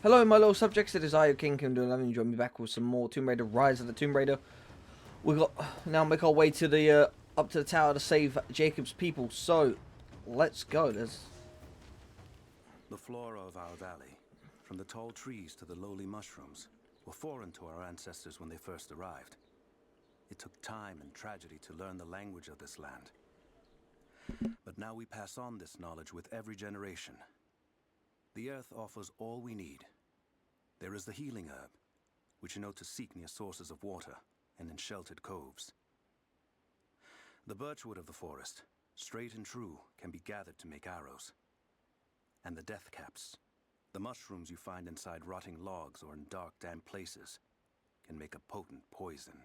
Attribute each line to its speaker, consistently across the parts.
Speaker 1: Hello, my little subjects. It is I, King Kingdom 11. Join me back with some more Tomb Raider: Rise of the Tomb Raider. We got now make our way to the up to the tower to save Jacob's people. So, let's go.
Speaker 2: The flora of our valley, from the tall trees to the lowly mushrooms, were foreign to our ancestors when they first arrived. It took time and tragedy to learn the language of this land. But now we pass on this knowledge with every generation. The earth offers all we need. There is the healing herb, which you know to seek near sources of water and in sheltered coves. The birchwood of the forest, straight and true, can be gathered to make arrows. And the death caps, the mushrooms you find inside rotting logs or in dark, damp places, can make a potent poison.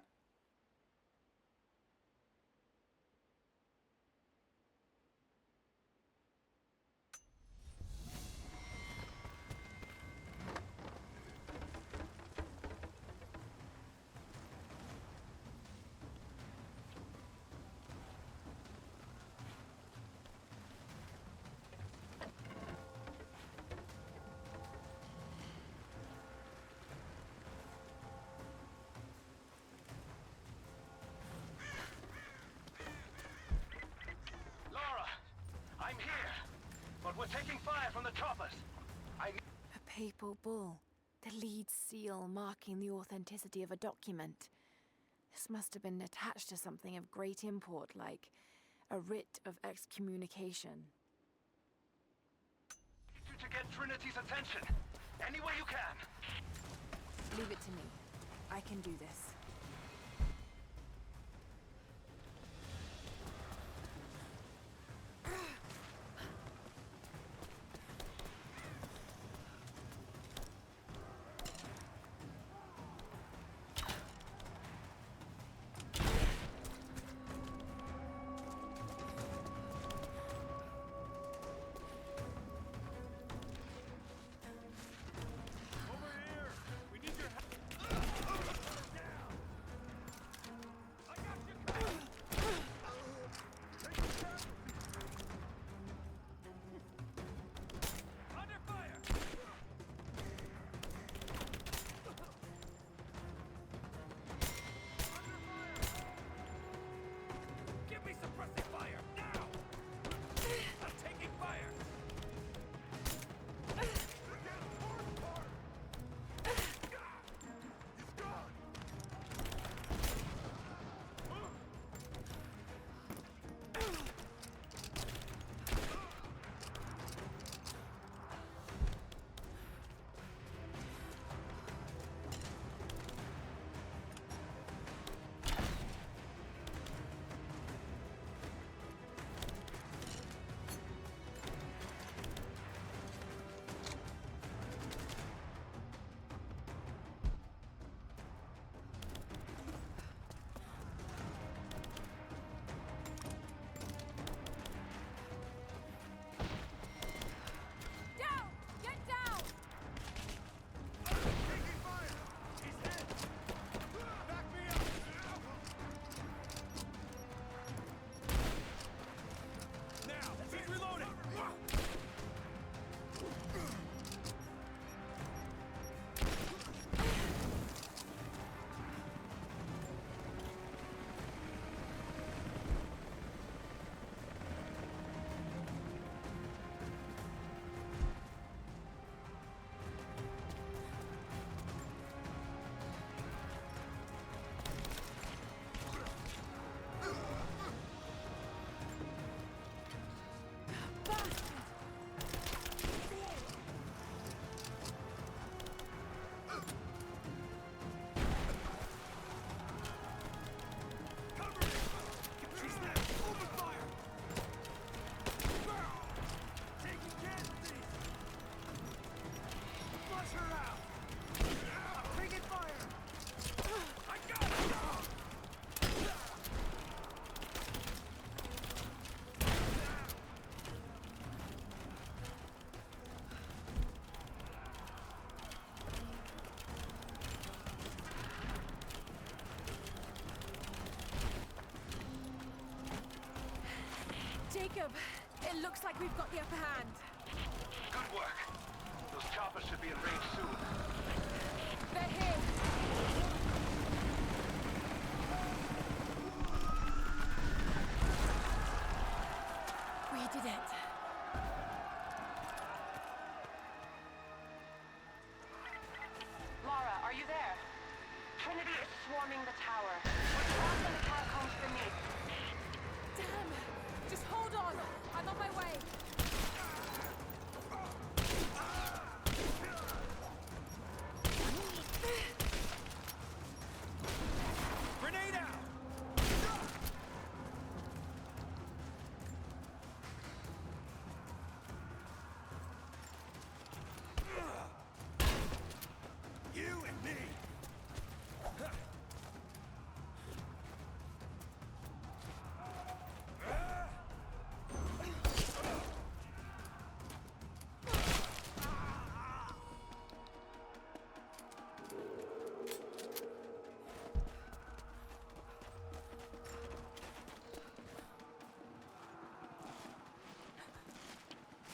Speaker 3: I'm here, but we're taking fire from the choppers.
Speaker 4: A papal bull, the lead seal marking the authenticity of a document. This must have been attached to something of great import, like a writ of excommunication.
Speaker 3: To get Trinity's attention, any way you can.
Speaker 4: Leave it to me. I can do this. Jacob, it looks like we've got the upper hand.
Speaker 3: Good work. Those Choppers should be in range soon.
Speaker 4: They're here! We did it.
Speaker 5: Lara, are you there? Trinity is swarming the tower. We're trapped in the catacombs beneath.
Speaker 4: Damn! Just hold on! I'm on my way!
Speaker 3: Grenade out! You and me!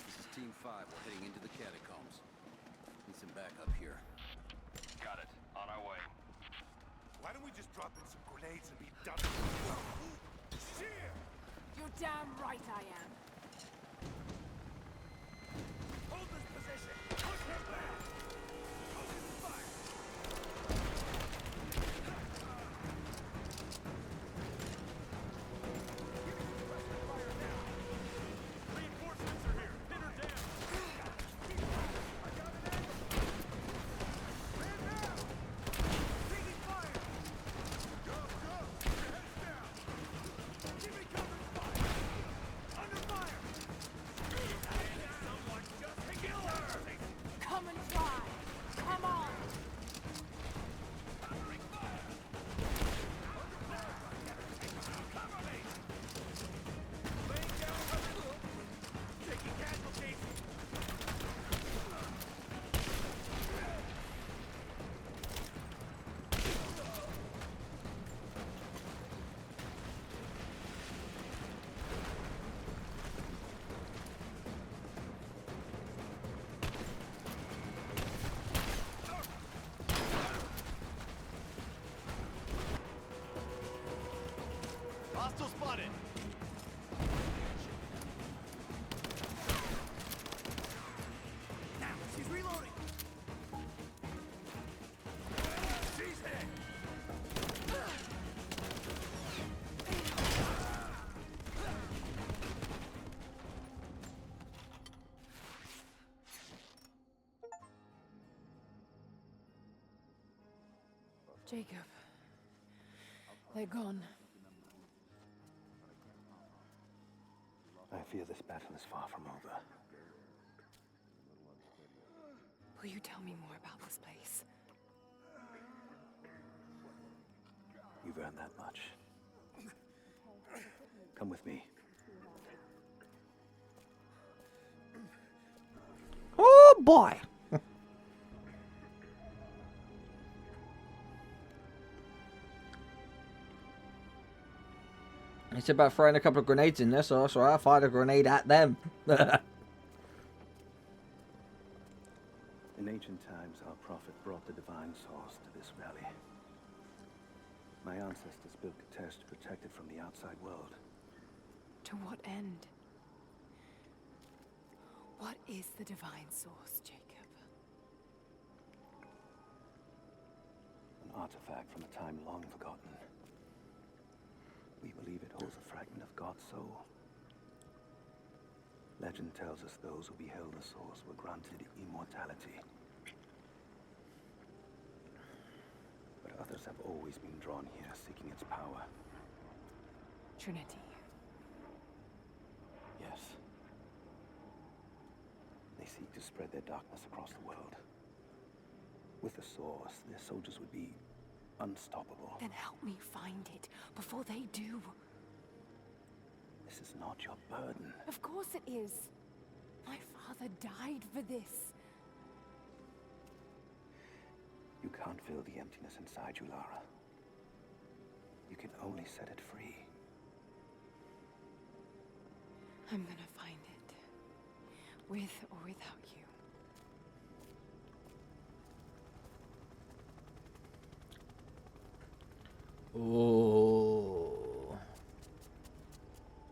Speaker 2: This is Team 5. We're heading into the catacombs. Need some backup here.
Speaker 3: Got it. On our way.
Speaker 6: Why don't we just drop in some grenades and be done? Shit!
Speaker 4: You're damn right I am.
Speaker 6: Hold this position! Push him back! Open fire! Fire now! Reinforcements are here! Pin her down! I got an angle! Man down! Taking fire! Go, go! Your head's down! Give me cover fire! Under fire! Someone just kill her!
Speaker 4: Come and try! Come on!
Speaker 6: Covering fire! Cover me! Laying down cover! Taking casualties!
Speaker 3: Hostile spotted!
Speaker 6: Now, she's reloading! She's hit!
Speaker 4: Jacob. They're gone.
Speaker 2: I fear this battle is far from over.
Speaker 4: Will you tell me more about this place?
Speaker 2: You've earned that much. Come with me.
Speaker 1: Oh boy! It's about throwing a couple of grenades in there, so I fired a grenade at them.
Speaker 2: In ancient times, our prophet brought the divine source to this valley. My ancestors built Kitezh to protect it from the outside world.
Speaker 4: To what end? What is the divine source, Jacob?
Speaker 2: An artifact from a time long forgotten. We believe it holds a fragment of God's soul. Legend tells us those who beheld the source were granted immortality. But others have always been drawn here, seeking its power.
Speaker 4: Trinity.
Speaker 2: Yes. They seek to spread their darkness across the world. With the source, their soldiers would be unstoppable.
Speaker 4: Then help me find it before they do.
Speaker 2: This is not your burden.
Speaker 4: Of course it is. My father died for this.
Speaker 2: You can't fill the emptiness inside you, Lara. You can only set it free.
Speaker 4: I'm gonna find it. With or without you.
Speaker 1: Oh.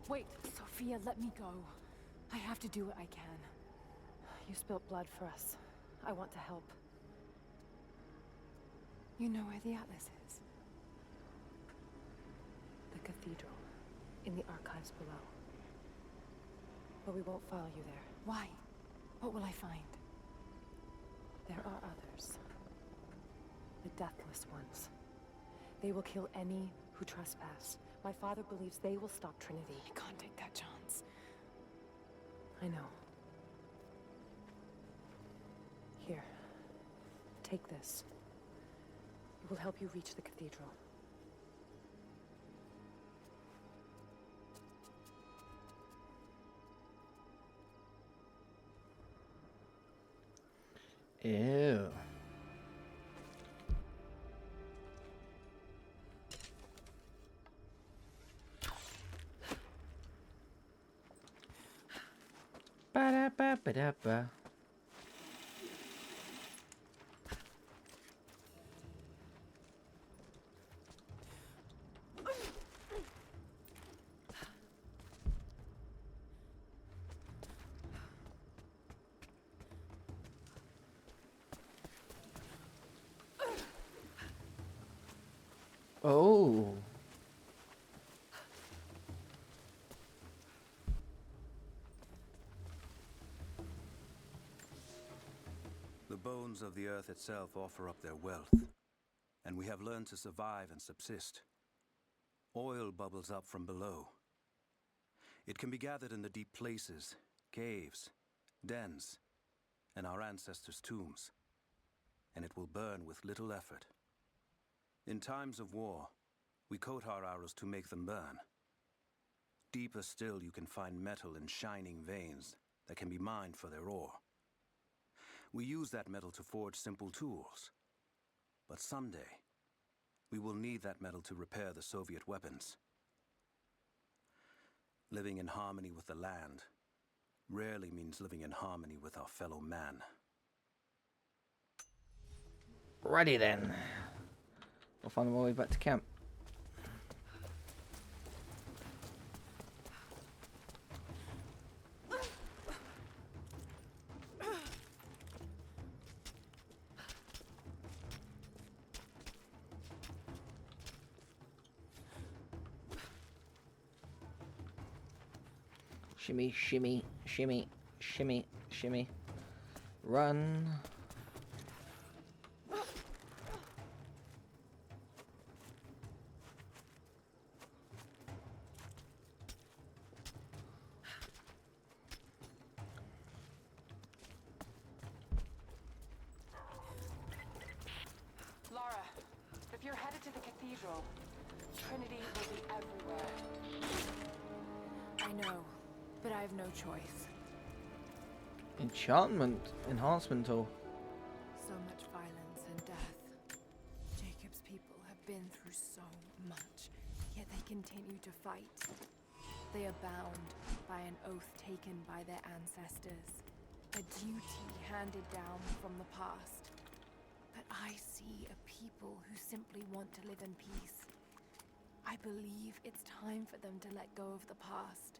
Speaker 4: Wait, Sophia, let me go. I have to do what I can.
Speaker 5: You spilt blood for us. I want to help.
Speaker 4: You know where the Atlas is?
Speaker 5: The Cathedral. In the archives below. But we won't follow you there.
Speaker 4: Why? What will I find?
Speaker 5: There are others. The Deathless Ones. They will kill any who trespass. My father believes they will stop Trinity.
Speaker 4: I can't take that chance.
Speaker 5: I know. Here. Take this. It will help you reach the Cathedral.
Speaker 1: Ew. Ba-da-ba-ba-da-ba. Oh.
Speaker 2: The bones of the earth itself offer up their wealth, and we have learned to survive and subsist. Oil bubbles up from below. It can be gathered in the deep places, caves, dens, and our ancestors' tombs, and it will burn with little effort. In times of war, we coat our arrows to make them burn. Deeper still, you can find metal in shining veins that can be mined for their ore. We use that metal to forge simple tools. But someday, we will need that metal to repair the Soviet weapons. Living in harmony with the land rarely means living in harmony with our fellow man.
Speaker 1: Ready then. I'll find my way back to camp. Shimmy, shimmy, shimmy, shimmy, shimmy. Run.
Speaker 5: Lara, if you're headed to the Cathedral, Trinity will be everywhere.
Speaker 4: I know, but I have no choice.
Speaker 1: Enchantment. Enhancement tool.
Speaker 4: So much violence and death. Jacob's people have been through so much, yet they continue to fight. They are bound by an oath taken by their ancestors, a duty handed down from the past. But I see a people who simply want to live in peace. I believe it's time for them to let go of the past.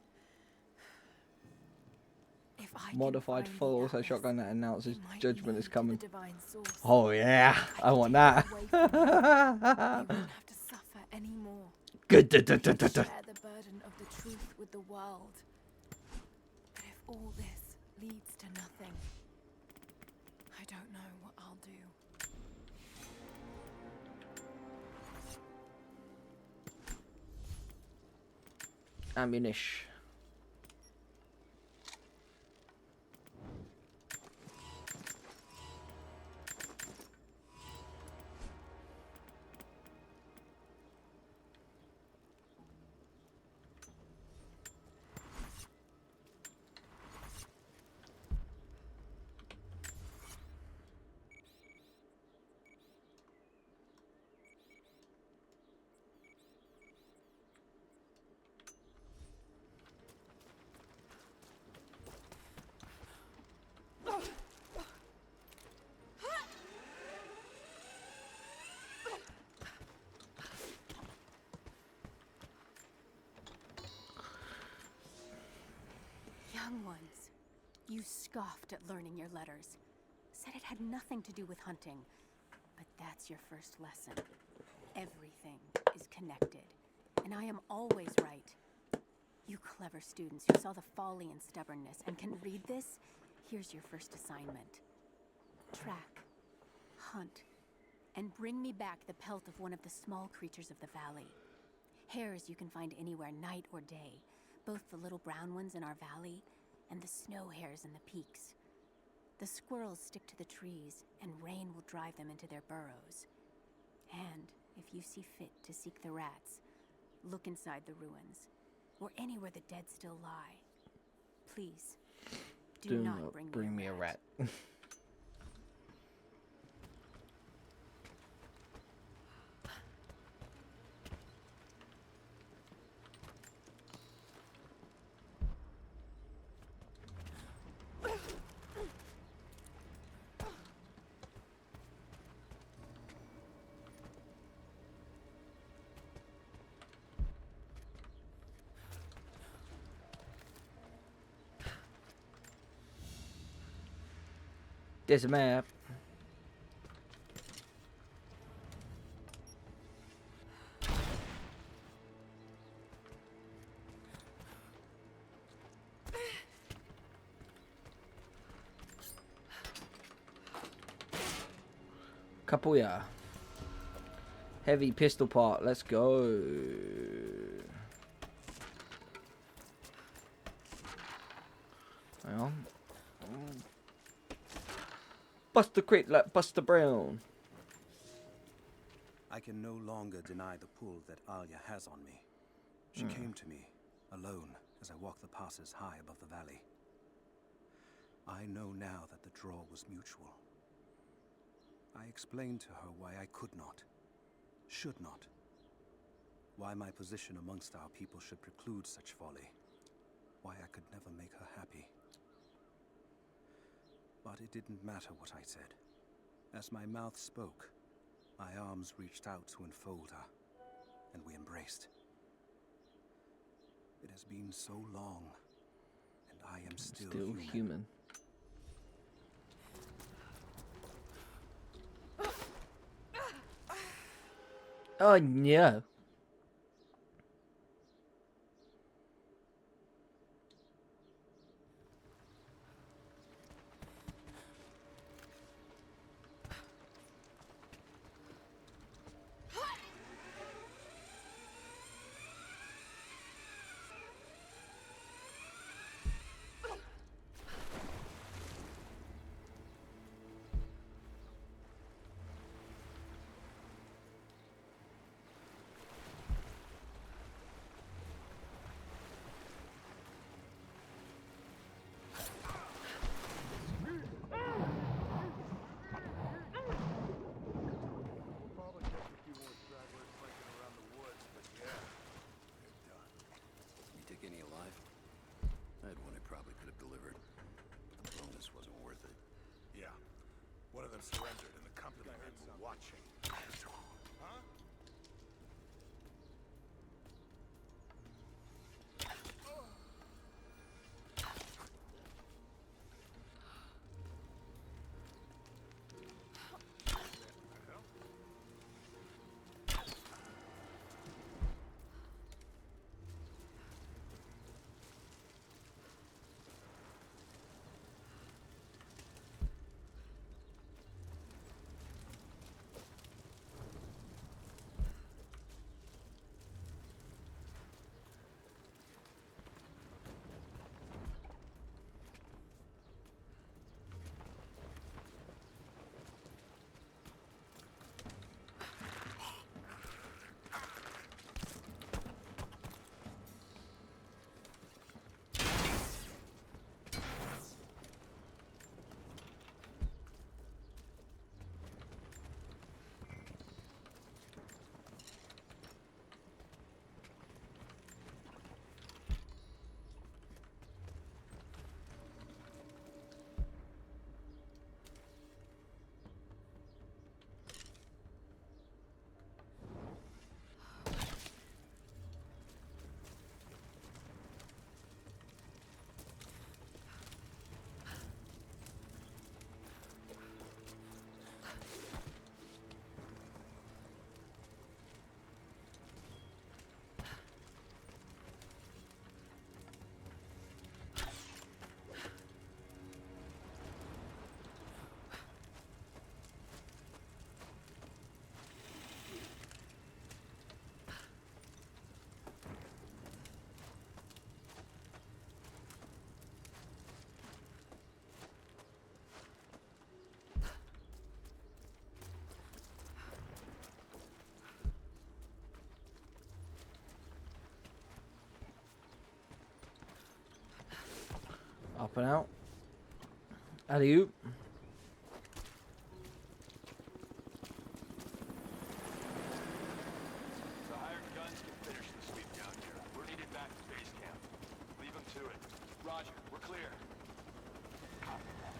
Speaker 4: If I can
Speaker 1: Modified
Speaker 4: find the
Speaker 1: full auto
Speaker 4: Atlas,
Speaker 1: shotgun that announces
Speaker 4: it might
Speaker 1: judgment is
Speaker 4: lead to
Speaker 1: coming.
Speaker 4: the divine source.
Speaker 1: Oh yeah, I want that.
Speaker 4: They won't have to suffer anymore.
Speaker 1: Good.
Speaker 4: They can share the burden of the truth with the world. But if all this leads to nothing, I don't know what I'll do.
Speaker 1: Ammunition.
Speaker 7: Young ones, you scoffed at learning your letters. Said it had nothing to do with hunting. But that's your first lesson. Everything is connected. And I am always right. You clever students who saw the folly and stubbornness and can read this, here's your first assignment. Track, hunt, and bring me back the pelt of one of the small creatures of the valley. Hares you can find anywhere, night or day. Both the little brown ones in our valley and the snow hares in the peaks. The squirrels stick to the trees, and rain will drive them into their burrows. And if you see fit to seek the rats, look inside the ruins, or anywhere the dead still lie. Please, do not bring me a rat.
Speaker 1: There's a map. Capoeira. Heavy pistol part. Let's go. Hang on. Buster Crit like Buster Brown.
Speaker 2: I can no longer deny the pull that Alia has on me. She came to me, alone, as I walked the passes high above the valley. I know now that the draw was mutual. I explained to her why I could not, should not. Why my position amongst our people should preclude such folly. Why I could never make her happy. But it didn't matter what I said. As my mouth spoke, my arms reached out to enfold her, and we embraced. It has been so long, and I am still human.
Speaker 1: Oh no.
Speaker 6: Probably just a few more stragglers flanking around the woods, but yeah, they're done.
Speaker 8: You take any alive? I had one I probably could have delivered. The bonus wasn't worth it.
Speaker 6: Yeah. One of them surrendered and the company men were watching. Huh?
Speaker 1: Up and out. Alley-oop.
Speaker 6: The hired guns can finish the sweep down here. We're needed back to base camp. Leave them to it. Roger, we're clear. Copy that.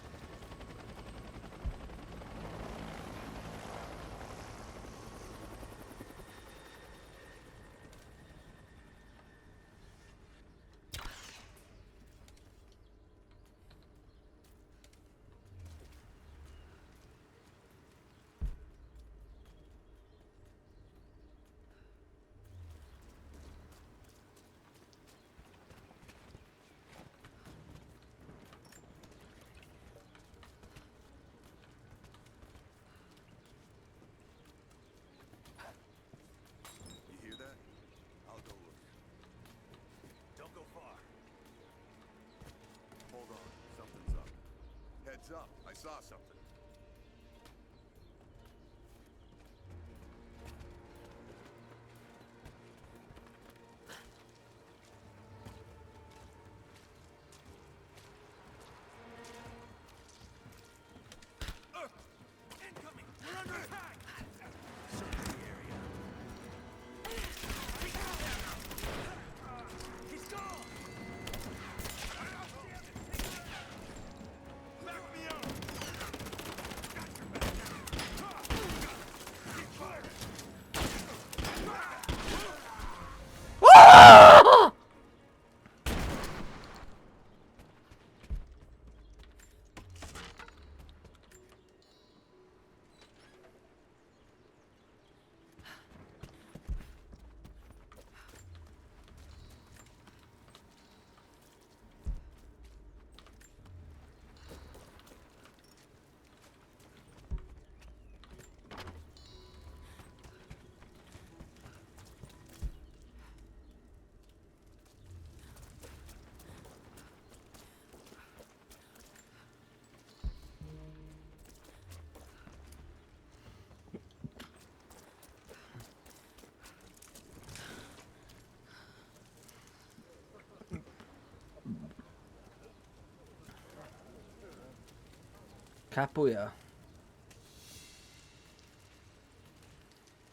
Speaker 8: You hear that? I'll go look.
Speaker 6: Don't go far.
Speaker 8: Hold on, something's up. Heads up, I saw something.
Speaker 6: Incoming! We're under attack! Search the area. He's gone! Back me up! Got your back now! Keep firing!
Speaker 1: Capoeira.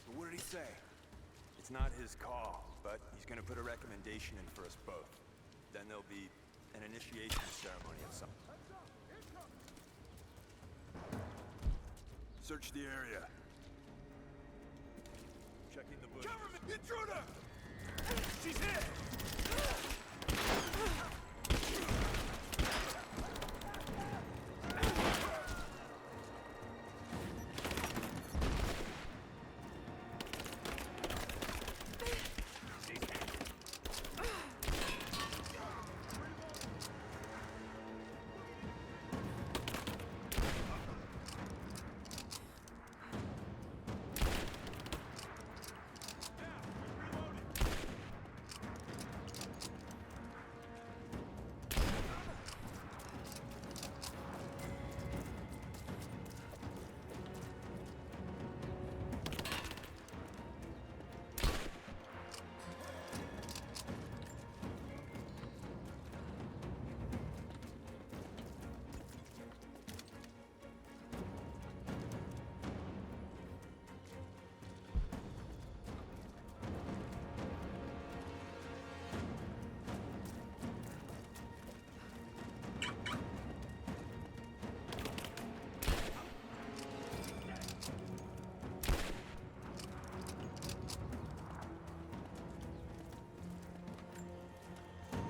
Speaker 6: So what did he say? It's not his call, but he's gonna put a recommendation in for us both. Then there'll be an initiation ceremony of some.
Speaker 8: Search the area.
Speaker 6: Checking the bush.
Speaker 8: Cover me! Intruder!
Speaker 6: She's hit!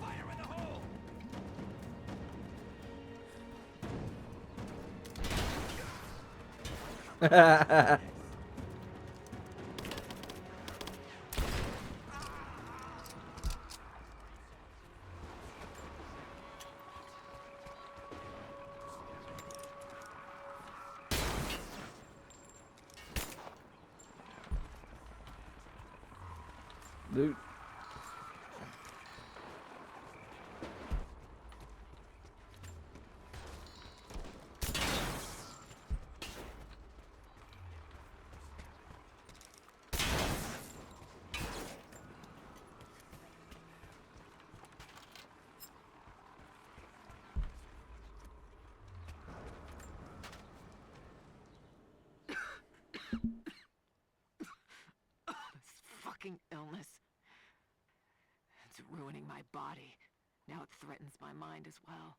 Speaker 6: Fire in the hole!
Speaker 1: Loot.
Speaker 4: my body. Now it threatens my mind as well.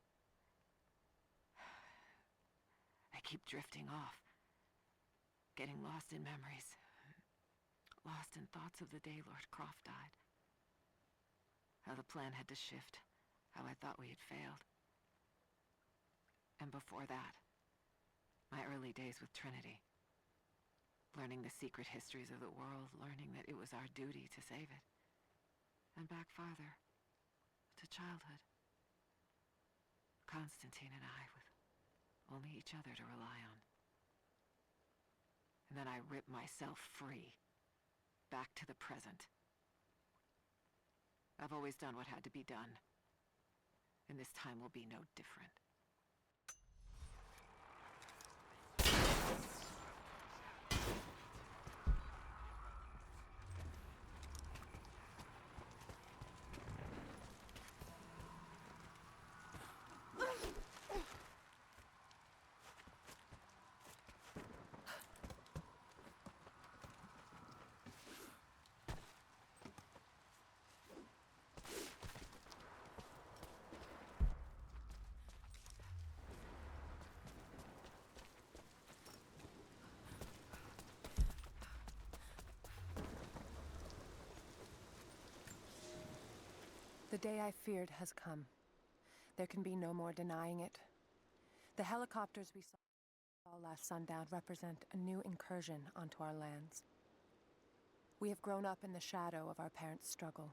Speaker 4: I keep drifting off, getting lost in memories, lost in thoughts of the day Lord Croft died. How the plan had to shift, how I thought we had failed. And before that, my early days with Trinity. Learning the secret histories of the world, learning that it was our duty to save it. And back farther, to childhood. Constantine and I, with only each other to rely on. And then I ripped myself free, back to the present. I've always done what had to be done, and this time will be no different.
Speaker 5: The day I feared has come. There can be no more denying it. The helicopters we saw last sundown represent a new incursion onto our lands. We have grown up in the shadow of our parents' struggle,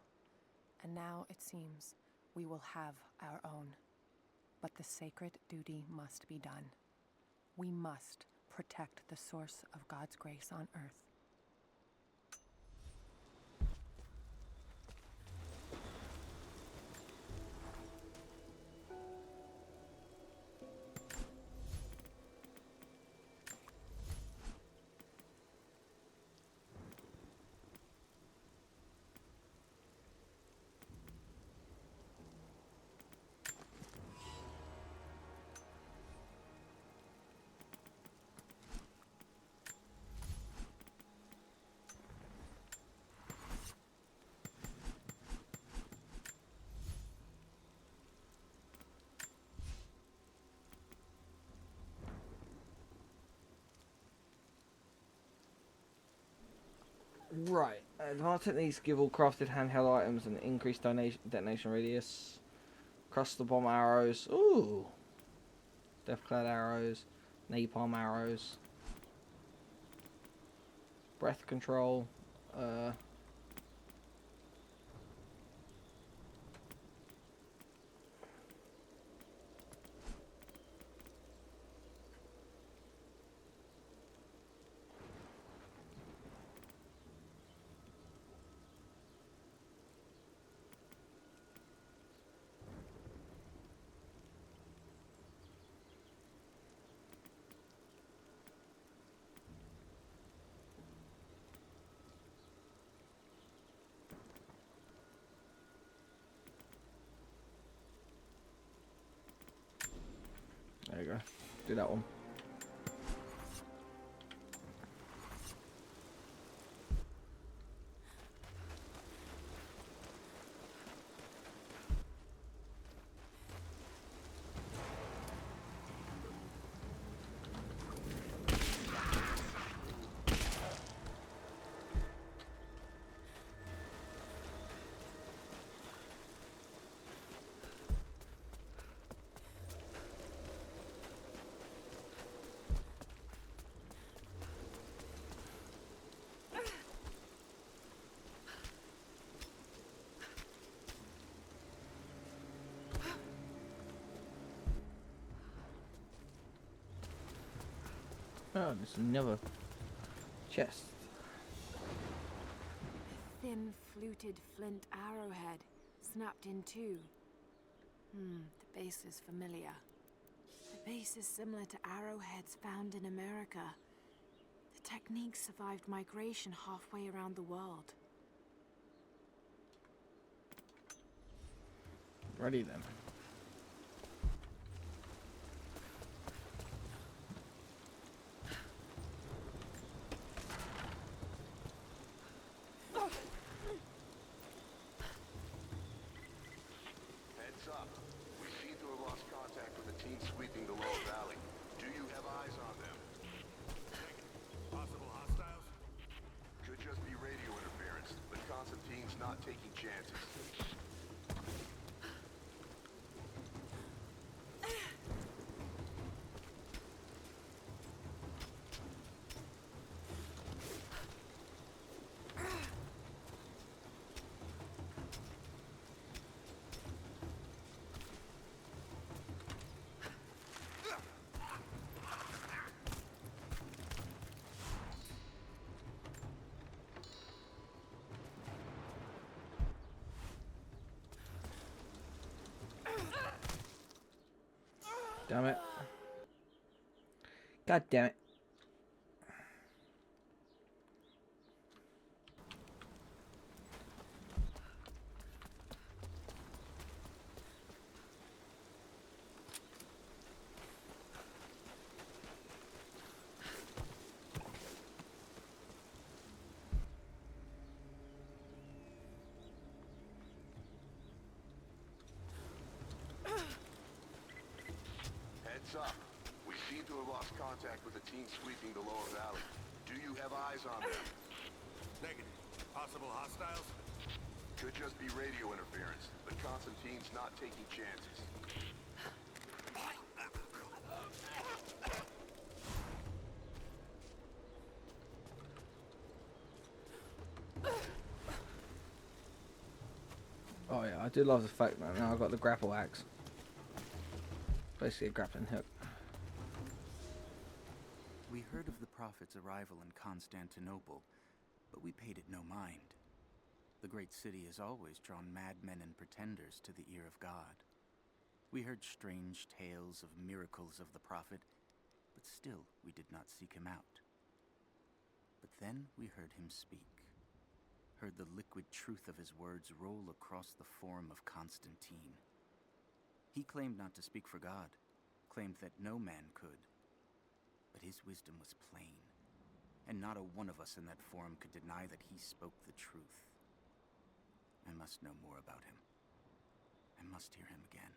Speaker 5: and now it seems we will have our own. But the sacred duty must be done. We must protect the source of God's grace on earth.
Speaker 1: Right. Advanced techniques give all crafted handheld items an increased detonation radius. Cluster bomb arrows. Ooh. Deathclad arrows. Napalm arrows. Breath control. There you go. Do that one. Oh, there's another chest.
Speaker 4: A thin, fluted flint arrowhead, snapped in two. The base is familiar. The base is similar to arrowheads found in America. The technique survived migration halfway around the world.
Speaker 1: Ready then.
Speaker 6: chances.
Speaker 1: Damn it. God damn it.
Speaker 6: Heads up. We seem to have lost contact with the team sweeping the lower valley. Do you have eyes on them?
Speaker 3: Negative. Possible hostiles?
Speaker 6: Could just be radio interference, but Constantine's not taking chances.
Speaker 1: Oh yeah, I do love the fact that now I've got the grapple axe. Basically a grappling hook.
Speaker 9: We heard of the Prophet's arrival in Constantinople, but we paid it no mind. The great city has always drawn madmen and pretenders to the ear of God. We heard strange tales of miracles of the Prophet, but still we did not seek him out. But then we heard him speak. Heard the liquid truth of his words roll across the form of Constantine. He claimed not to speak for God, claimed that no man could. But his wisdom was plain, and not a one of us in that forum could deny that he spoke the truth. I must know more about him. I must hear him again.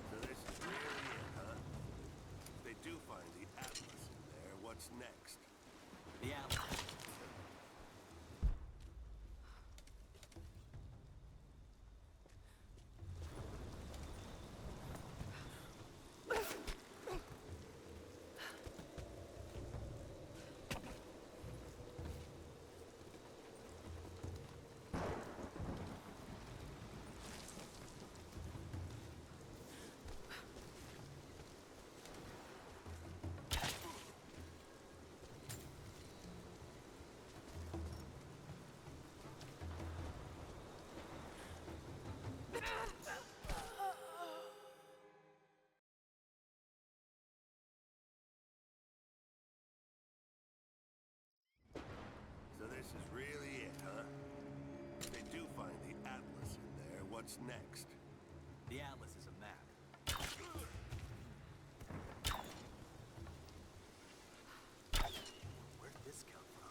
Speaker 3: So this is really it, huh? If they do find the Atlas in there, what's next?
Speaker 9: The Atlas.
Speaker 3: So this is really it, huh? If they do find the Atlas in there, what's next?
Speaker 9: The Atlas is a map. Where did this come from?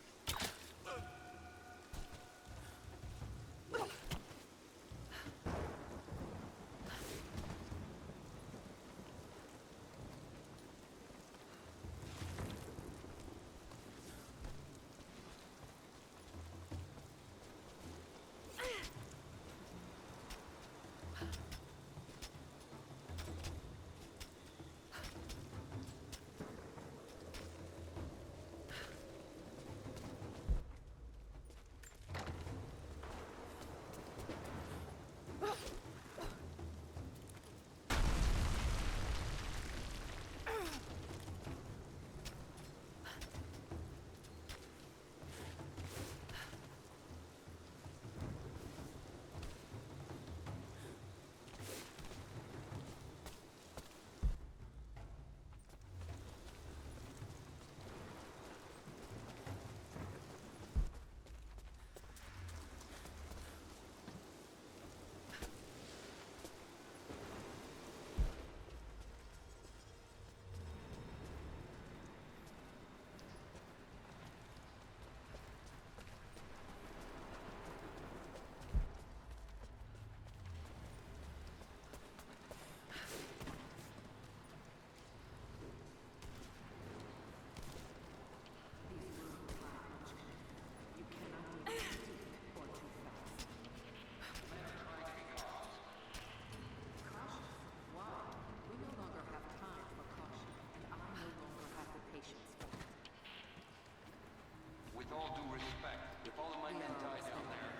Speaker 10: my hentai down there.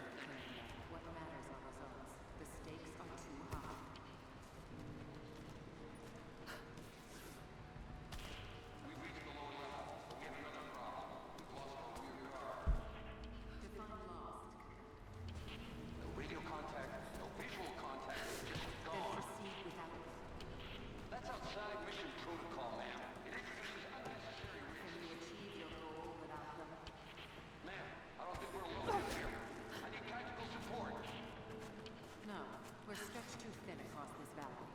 Speaker 10: What matters are results. The stakes are too high. We reached the lower level. We have another problem. We've lost our rear guard. Define lost. No radio contact, no visual contact. Just gone. Then proceed without it. That's outside mission protocol, ma'am. It introduces unnecessary risks. Can you achieve your goal without them? Ma'am, I don't think we're alone in here. I need tactical support. No, we're stretched too thin across this valley.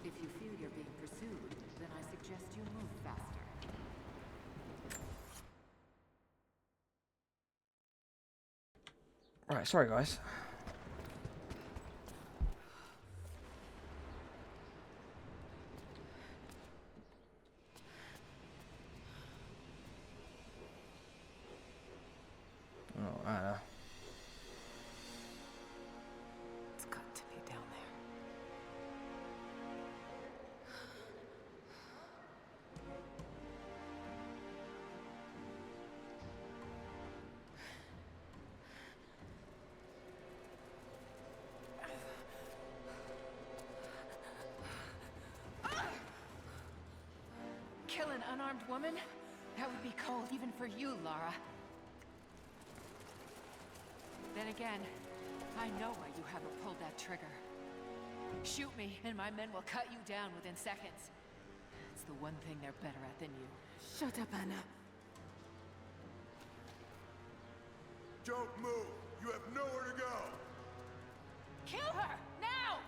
Speaker 10: If you feel you're being pursued, then I suggest you move faster.
Speaker 1: Right, sorry guys. Oh, Anna.
Speaker 4: It's got to be down there.
Speaker 10: Kill an unarmed woman? That would be cold even for you, Lara. Then again, I know why you haven't pulled that trigger. Shoot me, and my men will cut you down within seconds. It's the one thing they're better at than you.
Speaker 4: Shut up, Anna.
Speaker 3: Don't move! You have nowhere to go!
Speaker 10: Kill her! Now!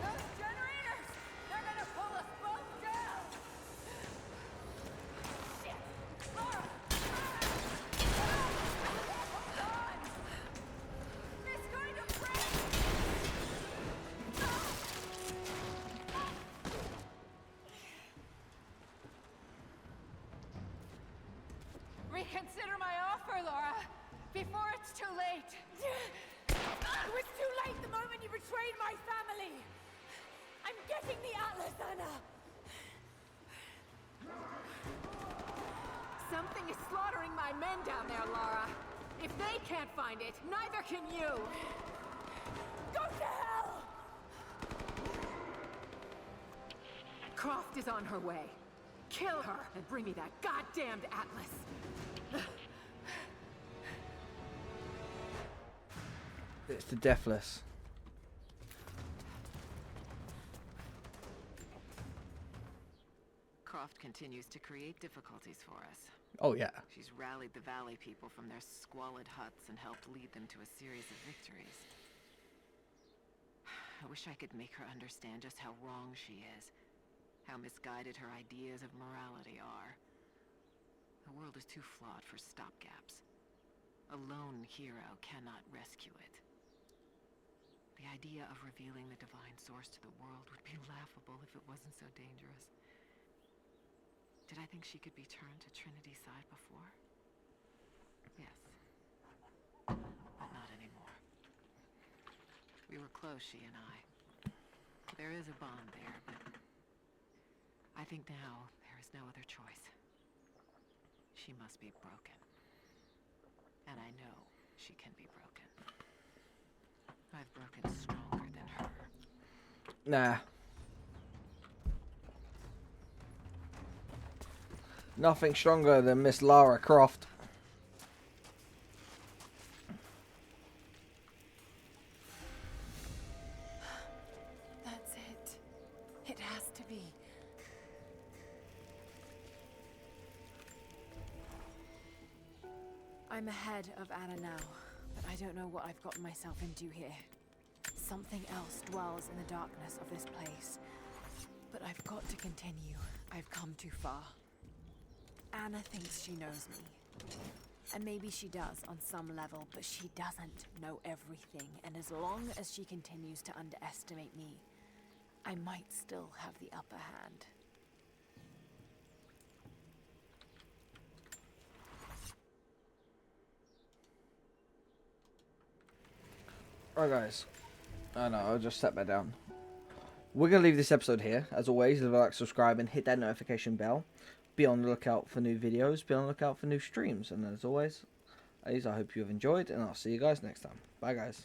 Speaker 10: Those generators! They're gonna pull us both down! Shit! Lara! Hold on! It's going to break! Reconsider my offer, Laura, before it's too late.
Speaker 4: It was too late the moment you betrayed my family! I'm getting the Atlas, Anna!
Speaker 10: Something is slaughtering my men down there, Laura. If they can't find it, neither can you.
Speaker 4: Go to hell!
Speaker 10: Croft is on her way. Kill her and bring me that goddamned Atlas.
Speaker 1: It's the Deathless.
Speaker 10: Croft continues to create difficulties for us.
Speaker 1: Oh yeah.
Speaker 10: She's rallied the Valley people from their squalid huts and helped lead them to a series of victories. I wish I could make her understand just how wrong she is. How misguided her ideas of morality are. The world is too flawed for stopgaps. A lone hero cannot rescue it. The idea of revealing the divine source to the world would be laughable if it wasn't so dangerous. Did I think she could be turned to Trinity's side before? Yes. But not anymore. We were close, she and I. There is a bond there, but I think now there is no other choice. She must be broken. And I know she can be broken. I've broken stronger than her.
Speaker 1: Nah. Nothing stronger than Miss Lara Croft.
Speaker 4: That's it. It has to be. I'm ahead of Anna now, but I don't know what I've gotten myself into here. Something else dwells in the darkness of this place. But I've got to continue. I've come too far. Anna thinks she knows me. And maybe she does on some level, but she doesn't know everything. And as long as she continues to underestimate me, I might still have the upper hand.
Speaker 1: Right, guys. I know, I'll just set that down. We're going to leave this episode here. As always, leave a like, subscribe, and hit that notification bell. Be on the lookout for new videos. Be on the lookout for new streams. And as always, I hope you have enjoyed, and I'll see you guys next time. Bye, guys.